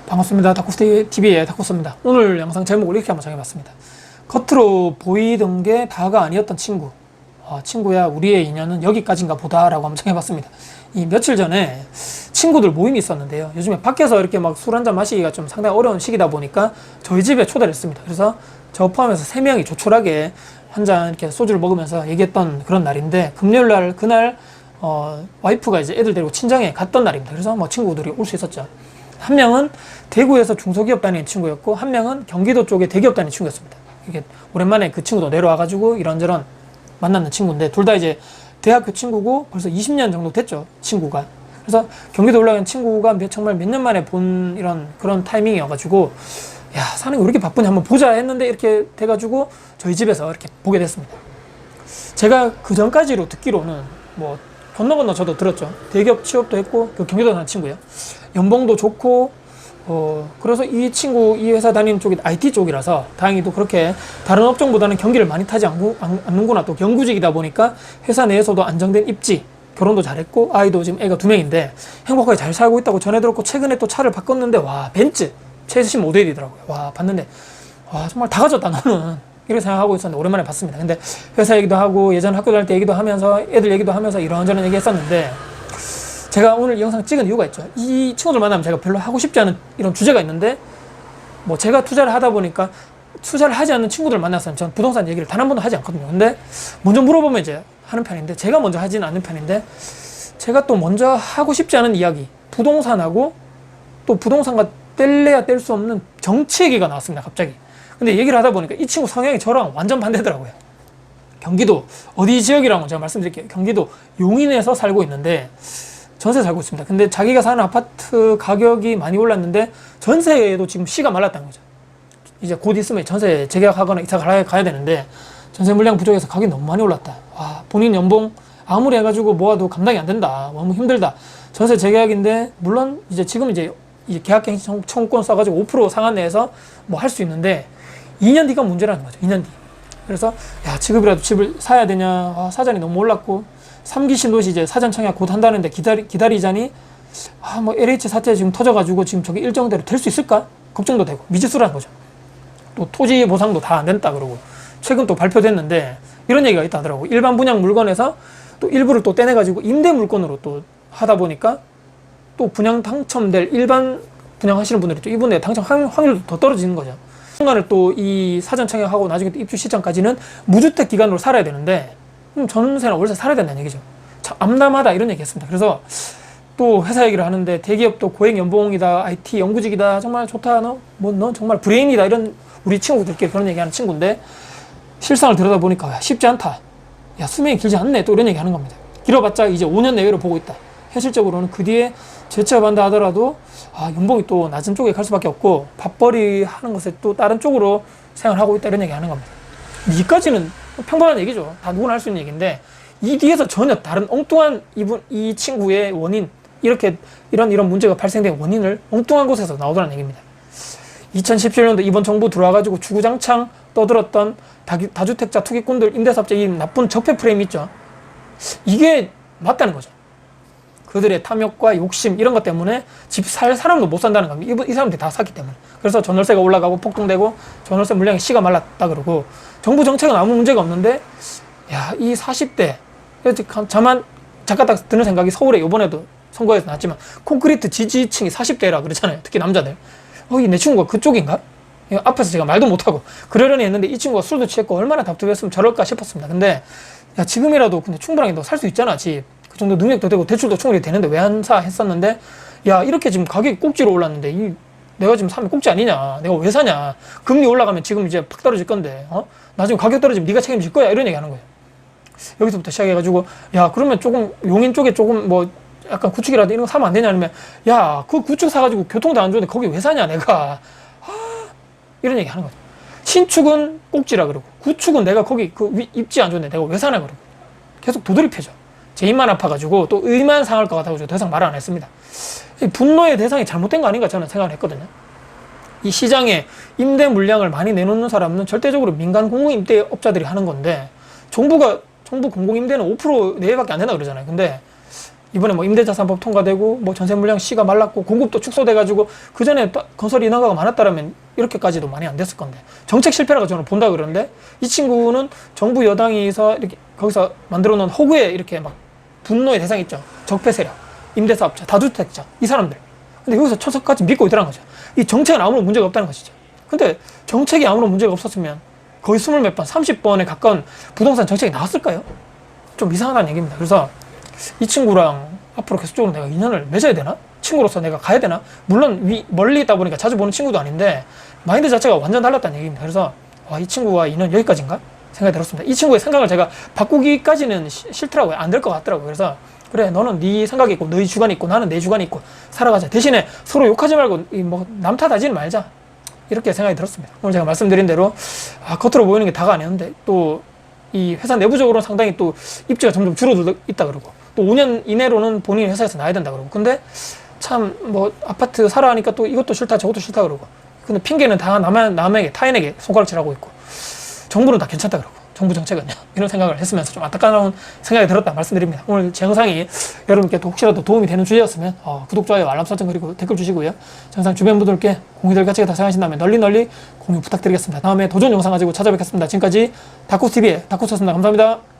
반갑습니다. 다쿠TV의 다쿠스입니다. 오늘 영상 제목을 이렇게 한번 정해봤습니다. 겉으로 보이던 게 다가 아니었던 친구. 친구야, 우리의 인연은 여기까지인가 보다 라고 한번 정해봤습니다. 이 며칠 전에 친구들 모임이 있었는데요. 요즘에 밖에서 이렇게 막 술 한잔 마시기가 좀 상당히 어려운 시기다 보니까 저희 집에 초대를 했습니다. 그래서 저 포함해서 3명이 조촐하게 한잔 이렇게 소주를 먹으면서 얘기했던 그런 날인데, 금요일 날 그날 와이프가 이제 애들 데리고 친정에 갔던 날입니다. 그래서 뭐 친구들이 올 수 있었죠. 한 명은 대구에서 중소기업 다니는 친구였고, 한 명은 경기도 쪽에 대기업 다니는 친구였습니다. 이게 오랜만에 그 친구도 내려와가지고 이런저런 만났는 친구인데, 둘 다 이제 대학교 친구고 벌써 20년 정도 됐죠, 친구가. 그래서 경기도 올라간 친구가 정말 몇 년 만에 본 이런 그런 타이밍이어가지고, 야, 사는 게 왜 이렇게 바쁘냐, 한번 보자 했는데 이렇게 돼가지고 저희 집에서 이렇게 보게 됐습니다. 제가 그 전까지로 듣기로는 뭐 건너 저도 들었죠. 대기업 취업도 했고, 그 경기도 사는 친구예요. 연봉도 좋고, 그래서 이 친구, 이 회사 다니는 쪽이 IT 쪽이라서 다행히도 그렇게 다른 업종보다는 경기를 많이 타지 않는구나. 또 영구직이다 보니까 회사 내에서도 안정된 입지, 결혼도 잘했고, 아이도 지금 애가 2명인데 행복하게 잘 살고 있다고 전해 들었고, 최근에 또 차를 바꿨는데, 와, 벤츠 최신 모델이더라고요. 와, 봤는데, 와, 정말 다 가졌다 너는, 이렇게 생각하고 있었는데 오랜만에 봤습니다. 근데 회사 얘기도 하고, 예전 학교 다닐 때 얘기도 하면서, 애들 얘기도 하면서 이런저런 얘기 했었는데, 제가 오늘 이 영상 찍은 이유가 있죠. 이 친구들 만나면 제가 별로 하고 싶지 않은 이런 주제가 있는데, 뭐 제가 투자를 하다 보니까 투자를 하지 않는 친구들 만났으면 전 부동산 얘기를 단 한 번도 하지 않거든요. 근데 먼저 물어보면 이제 하는 편인데, 제가 먼저 하지는 않는 편인데, 제가 또 먼저 하고 싶지 않은 이야기, 부동산하고 또 부동산과 뗄래야 뗄 수 없는 정치 얘기가 나왔습니다, 갑자기. 근데 얘기를 하다 보니까 이 친구 성향이 저랑 완전 반대더라고요. 경기도 어디 지역이라고 제가 말씀드릴게요. 경기도 용인에서 살고 있는데 전세 살고 있습니다. 근데 자기가 사는 아파트 가격이 많이 올랐는데 전세에도 지금 씨가 말랐다는 거죠. 이제 곧 있으면 전세 재계약하거나 이사 가야 되는데 전세 물량 부족해서 가격이 너무 많이 올랐다. 와, 본인 연봉 아무리 해가지고 모아도 감당이 안 된다. 너무 힘들다. 전세 재계약인데, 물론 이제 지금 이제 계약갱신 청구권 써가지고 5% 상한 내에서 뭐 할 수 있는데 2년 뒤가 문제라는 거죠. 2년 뒤. 그래서 야, 지금이라도 집을 사야 되냐. 사전이 너무 올랐고, 3기 신도시 이제 사전 청약 곧 한다는데 기다리자니, 뭐 LH 사태 지금 터져가지고 지금 저게 일정대로 될 수 있을까? 걱정도 되고, 미지수라는 거죠. 또 토지 보상도 다 안 된다 그러고, 최근 또 발표됐는데 이런 얘기가 있다 하더라고. 일반 분양 물건에서 또 일부를 또 떼내가지고 임대 물건으로 또 하다 보니까 또 분양 당첨될, 일반 분양하시는 분들이 또 이분의 당첨 확률도 더 떨어지는 거죠. 순간을 또 이 사전 청약하고 나중에 또 입주 시점까지는 무주택 기간으로 살아야 되는데, 전세나 월세 살아야 된다는 얘기죠. 참 암담하다, 이런 얘기 했습니다. 그래서 또 회사 얘기를 하는데, 대기업도 고액 연봉이다, IT 영구직이다, 정말 좋다, 넌 정말 브레인이다, 이런 우리 친구들끼리 그런 얘기하는 친구인데, 실상을 들여다보니까 쉽지 않다. 야, 수명이 길지 않네, 또 이런 얘기 하는 겁니다. 길어봤자 이제 5년 내외로 보고 있다. 현실적으로는 그 뒤에 재취업한다 하더라도 연봉이 또 낮은 쪽에 갈 수밖에 없고, 밥벌이 하는 것에 또 다른 쪽으로 생활하고 있다, 이런 얘기 하는 겁니다. 여기까지는 평범한 얘기죠. 다 누구나 할 수 있는 얘기인데, 이 뒤에서 전혀 다른 엉뚱한 이 친구의 원인, 이런 문제가 발생된 원인을 엉뚱한 곳에서 나오더라는 얘기입니다. 2017년도 이번 정부 들어와가지고 주구장창 떠들었던 다주택자 투기꾼들, 임대사업자 이 나쁜 적폐 프레임 있죠. 이게 맞다는 거죠. 그들의 탐욕과 욕심, 이런 것 때문에 집 살 사람도 못 산다는 겁니다. 이 사람들이 다 샀기 때문에. 그래서 전월세가 올라가고 폭등되고, 전월세 물량이 씨가 말랐다 그러고, 정부 정책은 아무 문제가 없는데, 야, 이 40대, 잠깐 딱 드는 생각이, 서울에 이번에도 선거에서 나왔지만 콘크리트 지지층이 40대라 그러잖아요. 특히 남자들. 내 친구가 그쪽인가? 앞에서 제가 말도 못하고 그러려니 했는데, 이 친구가 술도 취했고 얼마나 답답했으면 저럴까 싶었습니다. 근데 야, 지금이라도 근데 충분하게 너 살 수 있잖아, 집. 그 정도 능력도 되고 대출도 충분히 되는데 왜 안 사 했었는데, 야, 이렇게 지금 가격이 꼭지로 올랐는데 내가 지금 사면 꼭지 아니냐, 내가 왜 사냐, 금리 올라가면 지금 이제 팍 떨어질 건데, 나중에 가격 떨어지면 네가 책임질 거야, 이런 얘기 하는 거예요. 여기서부터 시작해가지고, 야, 그러면 조금 용인 쪽에 조금 뭐 약간 구축이라도 이런 거 사면 안 되냐, 아니면 야, 그 구축 사가지고 교통도 안 좋은데 거기 왜 사냐 내가, 이런 얘기 하는 거죠. 신축은 꼭지라 그러고, 구축은 내가 거기 입지 안 좋은데 내가 왜 사냐 그러고, 계속 도드리 펴죠. 제 입만 아파가지고 또 의만 상할 것 같아가지고 더 이상 말을 안 했습니다. 분노의 대상이 잘못된 거 아닌가 저는 생각을 했거든요. 이 시장에 임대 물량을 많이 내놓는 사람은 절대적으로 민간 공공임대업자들이 하는 건데, 정부 공공임대는 5% 내외밖에 안 된다 그러잖아요. 근데 이번에 뭐 임대자산법 통과되고 뭐 전세 물량 씨가 말랐고 공급도 축소돼가지고 그 전에 건설 인허가가 많았다라면 이렇게까지도 많이 안 됐을 건데 정책 실패라고 저는 본다 그러는데 이 친구는 정부 여당에서 이렇게 거기서 만들어 놓은 호구에 이렇게 막 분노의 대상이 있죠. 적폐 세력, 임대사업자, 다주택자 이 사람들. 근데 여기서 초석까지 믿고 있더라는 거죠. 이 정책은 아무런 문제가 없다는 것이죠. 근데 정책이 아무런 문제가 없었으면 거의 20몇 번, 30번에 가까운 부동산 정책이 나왔을까요? 좀 이상하다는 얘기입니다. 그래서 이 친구랑 앞으로 계속적으로 내가 인연을 맺어야 되나? 친구로서 내가 가야 되나? 물론 멀리 있다 보니까 자주 보는 친구도 아닌데 마인드 자체가 완전 달랐다는 얘기입니다. 그래서 와, 이 친구와 인연 여기까지인가? 생각이 들었습니다. 이 친구의 생각을 제가 바꾸기까지는 싫더라고요. 안 될 것 같더라고요. 그래서 그래, 너는 네 생각이 있고 너희 주관이 있고 나는 내 주관이 있고 살아가자. 대신에 서로 욕하지 말고 뭐 남 탓하지는 말자. 이렇게 생각이 들었습니다. 오늘 제가 말씀드린 대로 겉으로 보이는 게 다가 아니었는데 또 이 회사 내부적으로는 상당히 또 입지가 점점 줄어들고 있다 그러고 또 5년 이내로는 본인이 회사에서 나야 된다 그러고 근데 참 뭐 아파트 사라 하니까 또 이것도 싫다 저것도 싫다 그러고 근데 핑계는 다 남에게 타인에게 손가락질하고 있고 정부는 다 괜찮다 그러고 정부 정책은요 이런 생각을 했으면서 좀 안타까운 생각이 들었다 말씀드립니다. 오늘 제 영상이 여러분께 또 혹시라도 도움이 되는 주제였으면 구독, 좋아요, 알람 설정 그리고 댓글 주시고요. 영상 주변 분들께 공유될 가치가 더 생각하신다면 널리 공유 부탁드리겠습니다. 다음에 도전 영상 가지고 찾아뵙겠습니다. 지금까지 다쿠TV의 다쿠였습니다. 감사합니다.